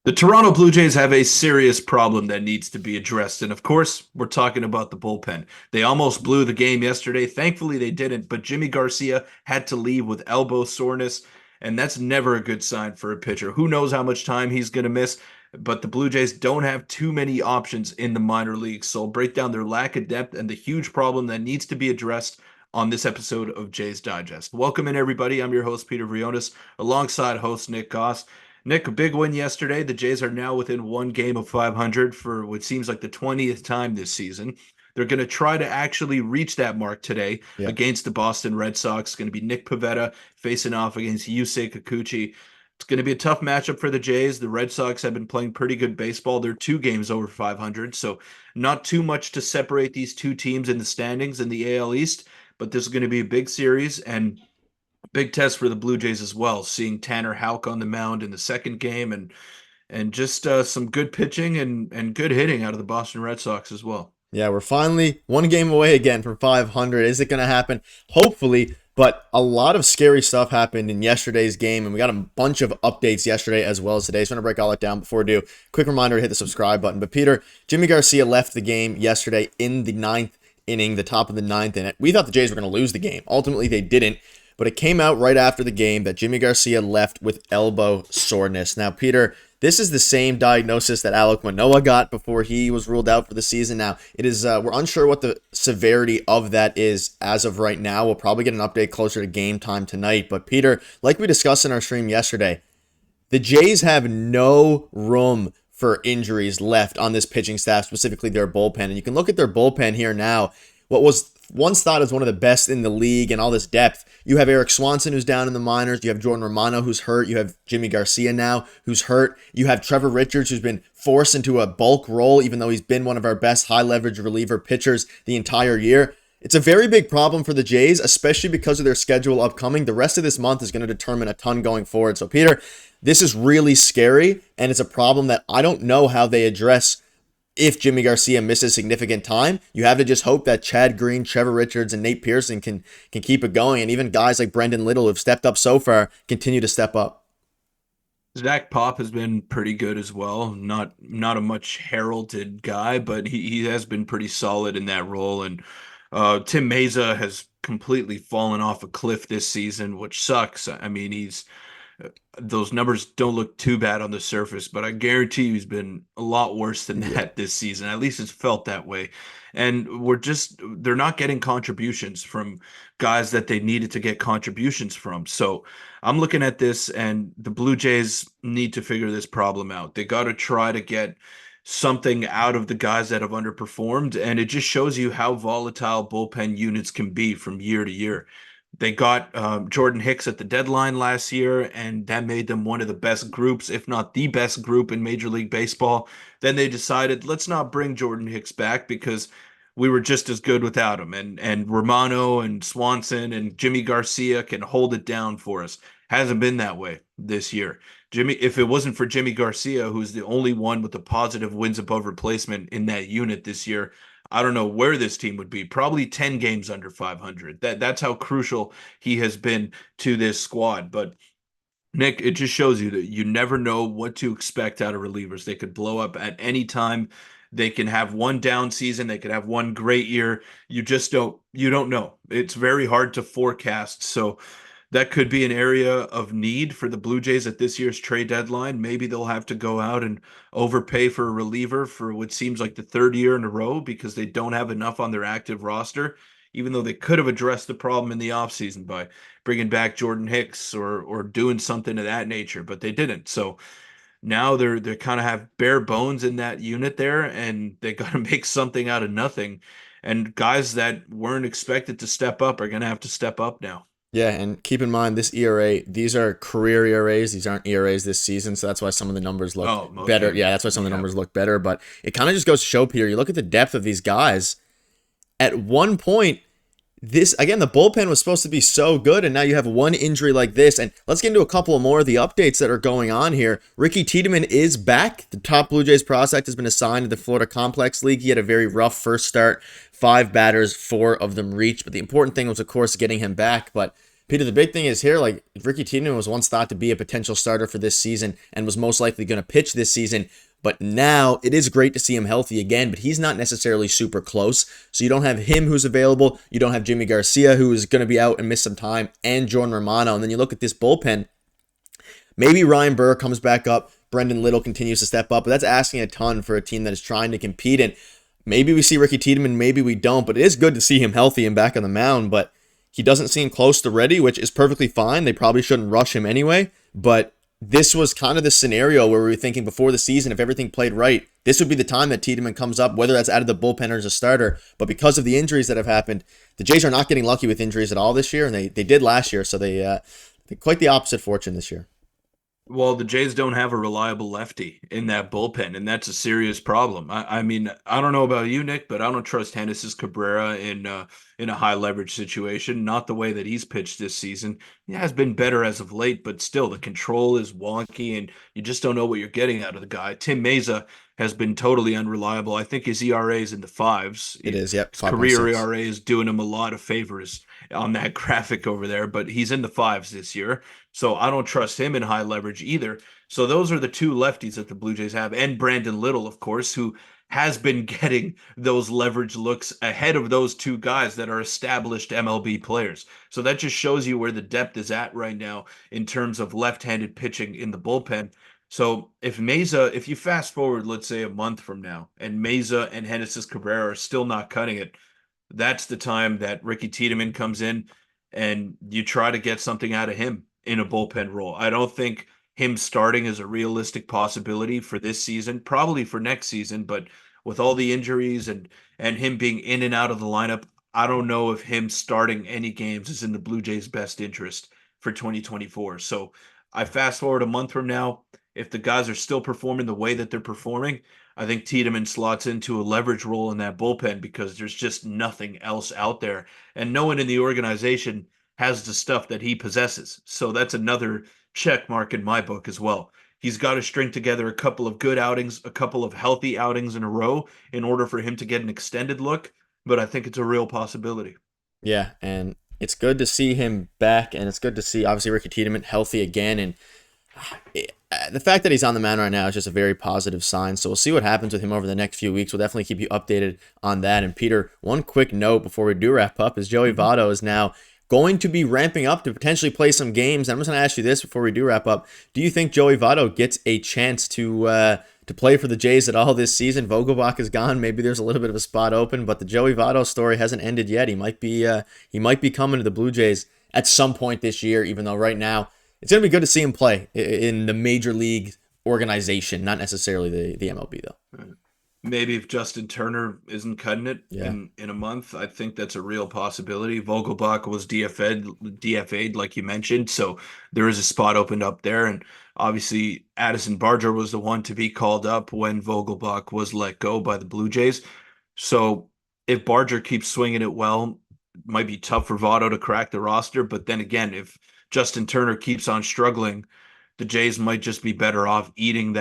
The Toronto Blue Jays have a serious problem that needs to be addressed. And of course, we're talking about the bullpen. They almost blew the game yesterday. Thankfully, they didn't, but Jimmy Garcia had to leave with elbow soreness, and that's never a good sign for a pitcher. Who knows how much time he's going to miss, but the Blue Jays don't have too many options in the minor leagues. So I'll break down their lack of depth and the huge problem that needs to be addressed on this episode of Jays Digest. Welcome in, everybody. I'm your host, Peter Vryonis, alongside host Nick Goss. Nick, a big win yesterday. The Jays are now within one game of 500 for what seems like the 20th time this season. They're going to try to actually reach that mark today Yeah. against the Boston Red Sox. It's going to be Nick Pivetta facing off against Yusei Kikuchi. It's going to be a tough matchup for the Jays. The Red Sox have been playing pretty good baseball. They're 2 games over 500, so not too much to separate these two teams in the standings in the AL East, but this is going to be a big series, and big test for the Blue Jays as well, seeing Tanner Houck on the mound in the second game and just some good pitching and good hitting out of the Boston Red Sox as well. Yeah, we're finally one game away again from 500. Is it going to happen? Hopefully, but a lot of scary stuff happened in yesterday's game, and we got a bunch of updates yesterday as well as today. So I'm going to break all that down before we do. Quick reminder to hit the subscribe button. But Peter, Jimmy Garcia left the game yesterday in the ninth inning, the top of the ninth inning. We thought the Jays were going to lose the game. Ultimately, they didn't. But it came out right after the game that Jimmy Garcia left with elbow soreness. Now, Peter, this is the same diagnosis that Alek Manoah got before he was ruled out for the season. Now, it is we're unsure what the severity of that is as of right now. We'll probably get an update closer to game time tonight. But Peter, like we discussed in our stream yesterday, the Jays have no room for injuries left on this pitching staff, specifically their bullpen. And you can look at their bullpen here now. What was once thought as one of the best in the league and all this depth. You have Eric Swanson, who's down in the minors. You have Jordan Romano, who's hurt. You have Jimmy Garcia now, who's hurt. You have Trevor Richards, who's been forced into a bulk role, even though he's been one of our best high-leverage reliever pitchers the entire year. It's a very big problem for the Jays, especially because of their schedule upcoming. The rest of this month is going to determine a ton going forward. So, Peter, this is really scary, and it's a problem that I don't know how they address. If Jimmy Garcia misses significant time, you have to just hope that Chad Green, Trevor Richards, and Nate Pearson can keep it going. And even guys like Brendan Little who've stepped up so far continue to step up. Zach Pop has been pretty good as well. Not a much heralded guy, but he has been pretty solid in that role. And Tim Meza has completely fallen off a cliff this season, which sucks. I mean, those numbers don't look too bad on the surface, but I guarantee you he's been a lot worse than that this season. At least it's felt that way. And they're not getting contributions from guys that they needed to get contributions from. So I'm looking at this, and the Blue Jays need to figure this problem out. They got to try to get something out of the guys that have underperformed, and it just shows you how volatile bullpen units can be from year to year. They got Jordan Hicks at the deadline last year, and that made them one of the best groups, if not the best group in Major League Baseball. Then they decided, let's not bring Jordan Hicks back because we were just as good without him. And Romano and Swanson and Jimmy Garcia can hold it down for us. Hasn't been that way this year. If it wasn't for Jimmy Garcia, who's the only one with a positive wins above replacement in that unit this year, I don't know where this team would be. Probably 10 games under 500. That's how crucial he has been to this squad. But Nick, it just shows you that you never know what to expect out of relievers. They could blow up at any time. They can have one down season. They could have one great year. You don't know. It's very hard to forecast. So that could be an area of need for the Blue Jays at this year's trade deadline. Maybe they'll have to go out and overpay for a reliever for what seems like the third year in a row because they don't have enough on their active roster, even though they could have addressed the problem in the offseason by bringing back Jordan Hicks or doing something of that nature, but they didn't. So now they kind of have bare bones in that unit there, and they got to make something out of nothing. And guys that weren't expected to step up are going to have to step up now. Yeah, and keep in mind this ERA, these are career ERAs. These aren't ERAs this season, so that's why some of the numbers look better. Yeah, that's why some of the numbers look better, but it kind of just goes to show, Peter, you look at the depth of these guys. At one point, the bullpen was supposed to be so good, and now you have one injury like this. And let's get into a couple more of the updates that are going on here. Ricky Tiedemann is back. The top Blue Jays prospect has been assigned to the Florida Complex League. He had a very rough first start. 5 batters, 4 of them reached. But the important thing was, of course, getting him back. But Peter, the big thing is here, like Ricky Tiedemann was once thought to be a potential starter for this season and was most likely going to pitch this season. But now it is great to see him healthy again, but he's not necessarily super close. So you don't have him who's available. You don't have Jimmy Garcia, who is going to be out and miss some time, and Jordan Romano. And then you look at this bullpen. Maybe Ryan Burr comes back up. Brendan Little continues to step up, but that's asking a ton for a team that is trying to compete. And maybe we see Ricky Tiedemann, maybe we don't, but it is good to see him healthy and back on the mound. But he doesn't seem close to ready, which is perfectly fine. They probably shouldn't rush him anyway. But this was kind of the scenario where we were thinking before the season, if everything played right, this would be the time that Tiedemann comes up, whether that's out of the bullpen or as a starter. But because of the injuries that have happened, the Jays are not getting lucky with injuries at all this year, and they did last year. So they quite the opposite fortune this year. Well, the Jays don't have a reliable lefty in that bullpen, and that's a serious problem. I mean, I don't know about you, Nick, but I don't trust Genesis Cabrera in a high leverage situation. Not the way that he's pitched this season. He has been better as of late, but still, the control is wonky, and you just don't know what you're getting out of the guy. Tim Meza has been totally unreliable. I think his ERA is in the fives. It is, yep, His career 5.6. ERA is doing him a lot of favors on that graphic over there, but he's in the fives this year. So I don't trust him in high leverage either. So those are the two lefties that the Blue Jays have, and Brandon Little, of course, who has been getting those leverage looks ahead of those two guys that are established MLB players. So that just shows you where the depth is at right now in terms of left-handed pitching in the bullpen. So if you fast forward, let's say a month from now, and Meza and Genesis Cabrera are still not cutting it, that's the time that Ricky Tiedemann comes in and you try to get something out of him in a bullpen role. I don't think him starting is a realistic possibility for this season, probably for next season, but with all the injuries and him being in and out of the lineup, I don't know if him starting any games is in the Blue Jays' best interest for 2024. So I fast forward a month from now, if the guys are still performing the way that they're performing, I think Tiedemann slots into a leverage role in that bullpen because there's just nothing else out there. And no one in the organization has the stuff that he possesses. So that's another check mark in my book as well. He's got to string together a couple of good outings, a couple of healthy outings in a row in order for him to get an extended look. But I think it's a real possibility. Yeah, and it's good to see him back, and it's good to see, obviously, Ricky Tiedemann healthy again. And the fact that he's on the mound right now is just a very positive sign. So we'll see what happens with him over the next few weeks. We'll definitely keep you updated on that. And Peter, one quick note before we do wrap up is Joey Votto is now going to be ramping up to potentially play some games. And I'm just going to ask you this before we do wrap up. Do you think Joey Votto gets a chance to play for the Jays at all this season? Vogelbach is gone. Maybe there's a little bit of a spot open, but the Joey Votto story hasn't ended yet. He might be coming to the Blue Jays at some point this year, even though right now it's going to be good to see him play in the major league organization, not necessarily the MLB, though. Maybe if Justin Turner isn't cutting it Yeah. in a month, I think that's a real possibility. Vogelbach was DFA'd, like you mentioned, so there is a spot opened up there. And obviously, Addison Barger was the one to be called up when Vogelbach was let go by the Blue Jays. So if Barger keeps swinging it well, it might be tough for Votto to crack the roster. But then again, if Justin Turner keeps on struggling, the Jays might just be better off eating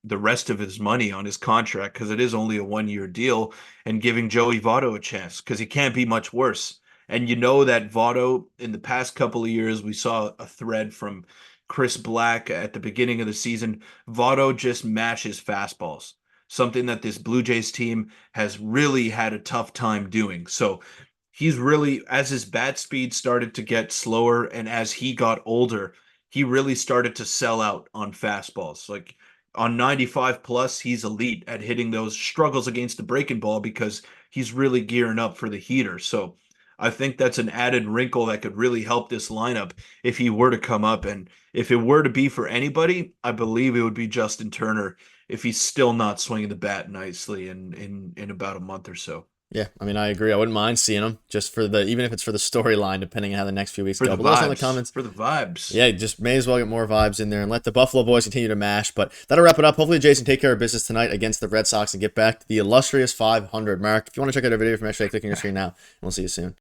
the rest of his money on his contract because it is only a 1-year deal and giving Joey Votto a chance because he can't be much worse. And you know that Votto, in the past couple of years, we saw a thread from Chris Black at the beginning of the season. Votto just mashes fastballs, something that this Blue Jays team has really had a tough time doing. So he's really, as his bat speed started to get slower and as he got older, he really started to sell out on fastballs. Like on 95 plus, he's elite at hitting those, struggles against the breaking ball because he's really gearing up for the heater. So I think that's an added wrinkle that could really help this lineup if he were to come up. And if it were to be for anybody, I believe it would be Justin Turner if he's still not swinging the bat nicely in about a month or so. Yeah, I mean, I agree. I wouldn't mind seeing him just for even if it's for the storyline, depending on how the next few weeks For go. the But let us know in the vibes. comments. For the vibes. Yeah, just may as well get more vibes in there and let the Buffalo boys continue to mash. But that'll wrap it up. Hopefully, Jason take care of business tonight against the Red Sox and get back to the illustrious 500 mark. If you want to check out our video from yesterday, click on your screen now, and we'll see you soon.